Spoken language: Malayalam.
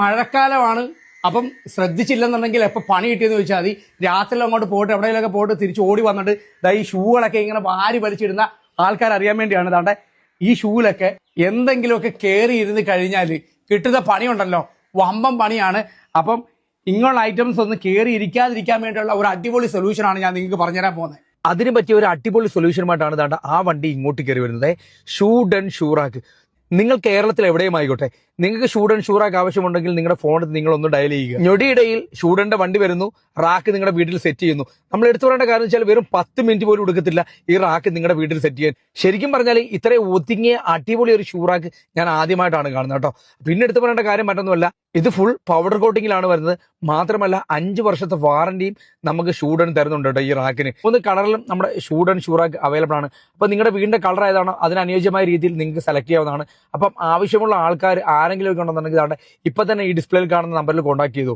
മഴക്കാലമാണ്. അപ്പം ശ്രദ്ധിച്ചില്ലെന്നുണ്ടെങ്കിൽ എപ്പോൾ പണി കിട്ടിയെന്ന് ചോദിച്ചാൽ മതി. രാത്രി അങ്ങോട്ട് പോയിട്ട് എവിടെയെങ്കിലൊക്കെ പോയിട്ട് തിരിച്ച് ഓടി വന്നിട്ട് ഈ ഷൂകളൊക്കെ ഇങ്ങനെ വാരി വലിച്ചിടുന്ന ആൾക്കാർ അറിയാൻ വേണ്ടിയാണ്. താണ്ടെ ഈ ഷൂവിലൊക്കെ എന്തെങ്കിലുമൊക്കെ കയറി ഇരുന്ന് കഴിഞ്ഞാൽ കിട്ടുന്ന പണിയുണ്ടല്ലോ, വമ്പം പണിയാണ്. അപ്പം ഇങ്ങനെയുള്ള ഐറ്റംസ് ഒന്ന് കയറി ഇരിക്കാതിരിക്കാൻ വേണ്ടിയുള്ള ഒരു അടിപൊളി സൊല്യൂഷനാണ് ഞാൻ നിങ്ങൾക്ക് പറഞ്ഞുതരാൻ പോകുന്നത്. അതിന് പറ്റിയ ഒരു അടിപൊളി സൊല്യൂഷനുമായിട്ടാണ് താണ്ട ആ വണ്ടി ഇങ്ങോട്ട് കയറി വരുന്നത്. ഷൂഡ് ആൻഡ് ഷൂറാക്ക്. നിങ്ങൾ കേരളത്തിൽ എവിടെയും ആയിക്കോട്ടെ, നിങ്ങൾക്ക് ഷൂഡ് ആൻഡ് ഷൂറാക്ക് ആവശ്യമുണ്ടെങ്കിൽ നിങ്ങളുടെ ഫോണിൽ നിങ്ങളൊന്ന് ഡയൽ ചെയ്യുക. ഞൊടിയിടയിൽ ഷൂഡന്റെ വണ്ടി വരുന്നു, റാക്ക് നിങ്ങളുടെ വീട്ടിൽ സെറ്റ് ചെയ്യുന്നു. നമ്മൾ എടുത്തു പറയേണ്ട കാര്യം വെച്ചാൽ വെറും 10 മിനിറ്റ് പോലും എടുക്കത്തില്ല ഈ റാക്ക് നിങ്ങളുടെ വീട്ടിൽ സെറ്റ് ചെയ്യാൻ. ശരിക്കും പറഞ്ഞാൽ ഇത്രയും ഒതുങ്ങിയ അടിപൊളി ഒരു ഷൂറാക്ക് ഞാൻ ആദ്യമായിട്ടാണ് കാണുന്നത് കേട്ടോ. പിന്നെ എടുത്തു പറയേണ്ട കാര്യം മറ്റൊന്നുമല്ല, ഇത് ഫുൾ പൗഡർ കോട്ടിങ്ങിലാണ് വരുന്നത്. മാത്രമല്ല 5 വർഷത്തെ വാറന്റിയും നമുക്ക് ഷൂഡൻ തരുന്നുണ്ട് കേട്ടോ ഈ റാക്കിന്. 3 കളറിലും നമ്മുടെ ഷൂഡൻ ഷൂറാക്ക് അവൈലബിൾ ആണ്. അപ്പൊ നിങ്ങളുടെ വീടിന്റെ കളർ ഏതാണോ അതിനനുയോജ്യമായ രീതിയിൽ നിങ്ങൾക്ക് സെലക്ട് ചെയ്യാവുന്നതാണ്. അപ്പം ആവശ്യമുള്ള ആൾക്കാർ ആരെങ്കിലും ഒക്കെ ഉണ്ടെന്നുണ്ടെങ്കിൽ ഇപ്പൊ തന്നെ ഈ ഡിസ്പ്ലേയിൽ കാണുന്ന നമ്പറിൽ കോൺടാക്ട് ചെയ്തു.